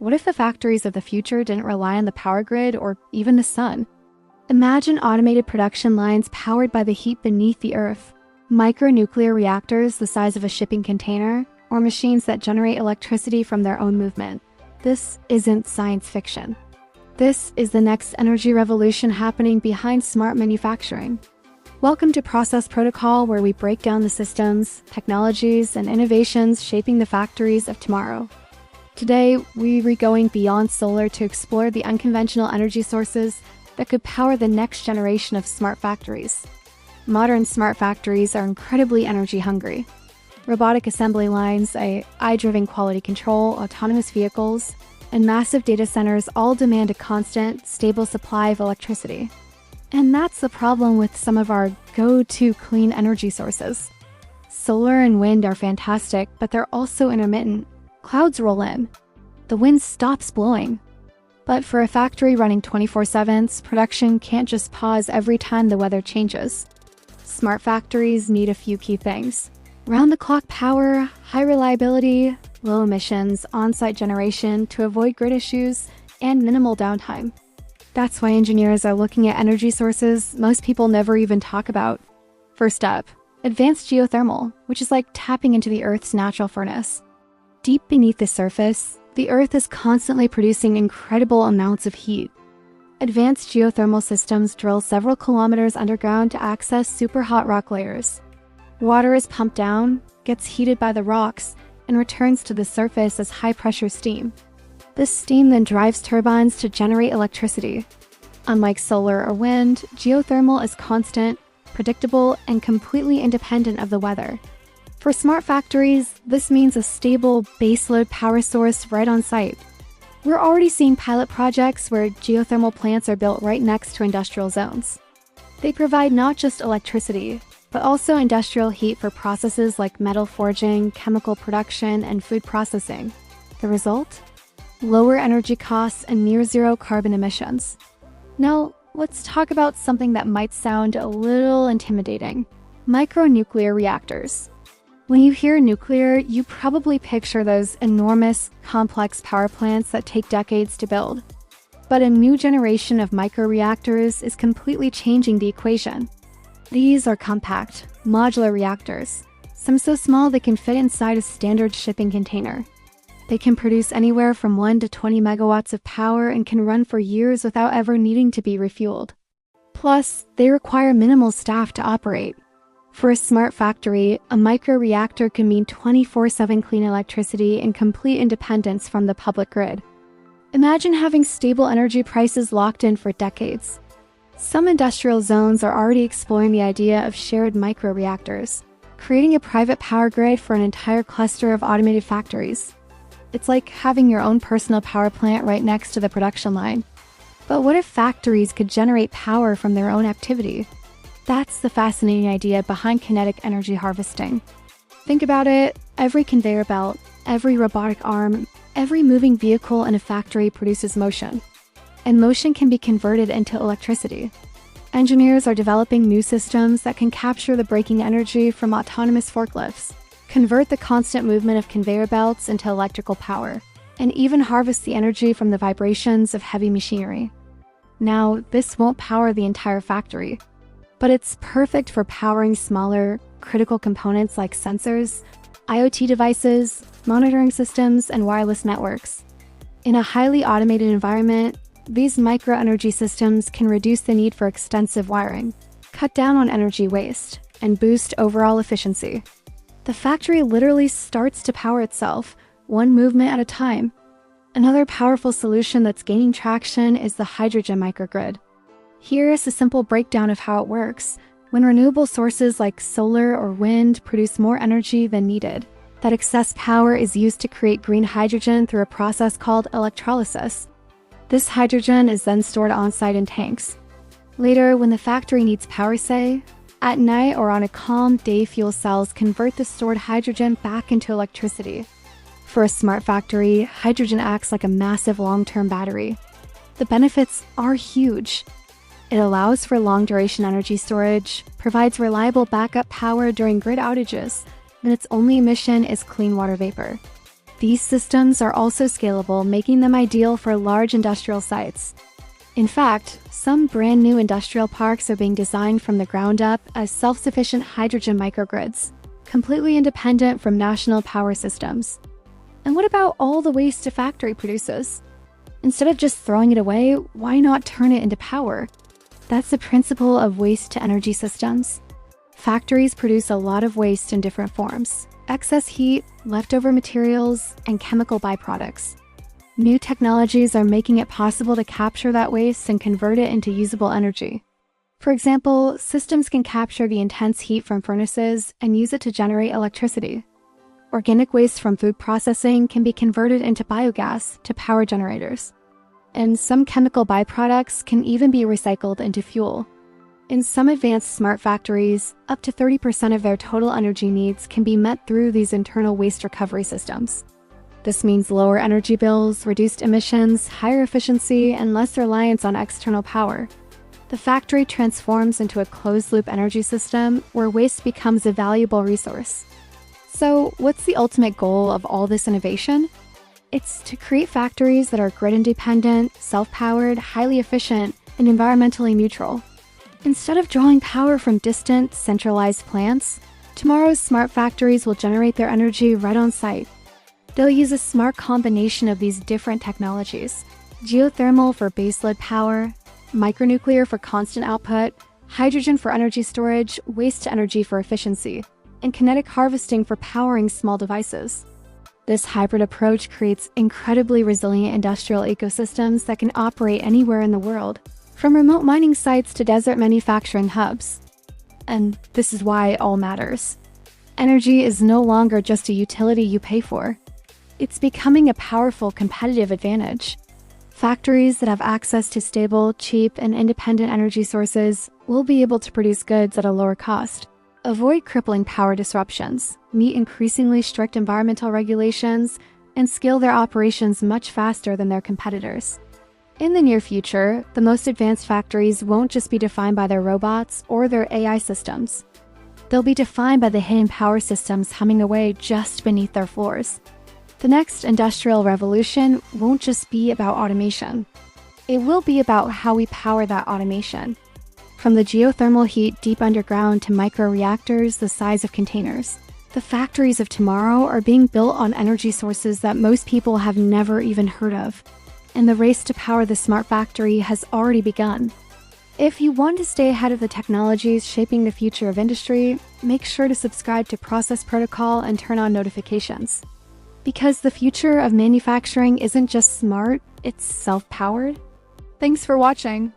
What if the factories of the future didn't rely on the power grid or even the sun? Imagine automated production lines powered by the heat beneath the earth, micronuclear reactors the size of a shipping container, or machines that generate electricity from their own movement. This isn't science fiction. This is the next energy revolution happening behind smart manufacturing. Welcome to Process Protocol, where we break down the systems, technologies, and innovations shaping the factories of tomorrow. Today, we're going beyond solar to explore the unconventional energy sources that could power the next generation of smart factories. Modern smart factories are incredibly energy hungry. Robotic assembly lines, AI-driven quality control, autonomous vehicles, and massive data centers all demand a constant, stable supply of electricity. And that's the problem with some of our go-to clean energy sources. Solar and wind are fantastic, but they're also intermittent. Clouds roll in. The wind stops blowing. But for a factory running 24/7, production can't just pause every time the weather changes. Smart factories need a few key things: round-the-clock power, high reliability, low emissions, on-site generation to avoid grid issues, and minimal downtime. That's why engineers are looking at energy sources most people never even talk about. First up, advanced geothermal, which is like tapping into the Earth's natural furnace. Deep beneath the surface, the Earth is constantly producing incredible amounts of heat. Advanced geothermal systems drill several kilometers underground to access super hot rock layers. Water is pumped down, gets heated by the rocks, and returns to the surface as high-pressure steam. This steam then drives turbines to generate electricity. Unlike solar or wind, geothermal is constant, predictable, and completely independent of the weather. For smart factories, this means a stable baseload power source right on site. We're already seeing pilot projects where geothermal plants are built right next to industrial zones. They provide not just electricity, but also industrial heat for processes like metal forging, chemical production, and food processing. The result? Lower energy costs and near-zero carbon emissions. Now, let's talk about something that might sound a little intimidating: micronuclear reactors. When you hear nuclear, you probably picture those enormous, complex power plants that take decades to build. But a new generation of microreactors is completely changing the equation. These are compact, modular reactors, some so small they can fit inside a standard shipping container. They can produce anywhere from 1 to 20 megawatts of power and can run for years without ever needing to be refueled. Plus, they require minimal staff to operate. For a smart factory, a microreactor can mean 24/7 clean electricity and complete independence from the public grid. Imagine having stable energy prices locked in for decades. Some industrial zones are already exploring the idea of shared microreactors, creating a private power grid for an entire cluster of automated factories. It's like having your own personal power plant right next to the production line. But what if factories could generate power from their own activity? That's the fascinating idea behind kinetic energy harvesting. Think about it: every conveyor belt, every robotic arm, every moving vehicle in a factory produces motion. And motion can be converted into electricity. Engineers are developing new systems that can capture the braking energy from autonomous forklifts, convert the constant movement of conveyor belts into electrical power, and even harvest the energy from the vibrations of heavy machinery. Now, this won't power the entire factory, but it's perfect for powering smaller, critical components like sensors, IoT devices, monitoring systems, and wireless networks. In a highly automated environment, these microenergy systems can reduce the need for extensive wiring, cut down on energy waste, and boost overall efficiency. The factory literally starts to power itself, one movement at a time. Another powerful solution that's gaining traction is the hydrogen microgrid. Here's a simple breakdown of how it works. When renewable sources like solar or wind produce more energy than needed, that excess power is used to create green hydrogen through a process called electrolysis. This hydrogen is then stored on-site in tanks. Later, when the factory needs power, say, at night or on a calm day, fuel cells convert the stored hydrogen back into electricity. For a smart factory, hydrogen acts like a massive long-term battery. The benefits are huge. It allows for long-duration energy storage, provides reliable backup power during grid outages, and its only emission is clean water vapor. These systems are also scalable, making them ideal for large industrial sites. In fact, some brand new industrial parks are being designed from the ground up as self-sufficient hydrogen microgrids, completely independent from national power systems. And what about all the waste a factory produces? Instead of just throwing it away, why not turn it into power? That's the principle of waste-to-energy systems. Factories produce a lot of waste in different forms: excess heat, leftover materials, and chemical byproducts. New technologies are making it possible to capture that waste and convert it into usable energy. For example, systems can capture the intense heat from furnaces and use it to generate electricity. Organic waste from food processing can be converted into biogas to power generators. And some chemical byproducts can even be recycled into fuel. In some advanced smart factories, up to 30% of their total energy needs can be met through these internal waste recovery systems. This means lower energy bills, reduced emissions, higher efficiency, and less reliance on external power. The factory transforms into a closed-loop energy system where waste becomes a valuable resource. So, what's the ultimate goal of all this innovation? It's to create factories that are grid-independent, self-powered, highly efficient, and environmentally neutral. Instead of drawing power from distant, centralized plants, tomorrow's smart factories will generate their energy right on site. They'll use a smart combination of these different technologies: geothermal for baseload power, micronuclear for constant output, hydrogen for energy storage, waste-to-energy for efficiency, and kinetic harvesting for powering small devices. This hybrid approach creates incredibly resilient industrial ecosystems that can operate anywhere in the world, from remote mining sites to desert manufacturing hubs. And this is why it all matters. Energy is no longer just a utility you pay for. It's becoming a powerful competitive advantage. Factories that have access to stable, cheap, and independent energy sources will be able to produce goods at a lower cost, avoid crippling power disruptions, meet increasingly strict environmental regulations, and scale their operations much faster than their competitors. In the near future, the most advanced factories won't just be defined by their robots or their AI systems. They'll be defined by the hidden power systems humming away just beneath their floors. The next industrial revolution won't just be about automation. It will be about how we power that automation. From the geothermal heat deep underground to microreactors the size of containers, the factories of tomorrow are being built on energy sources that most people have never even heard of. And the race to power the smart factory has already begun. If you want to stay ahead of the technologies shaping the future of industry, make sure to subscribe to Process Protocol and turn on notifications. Because the future of manufacturing isn't just smart, it's self-powered. Thanks for watching.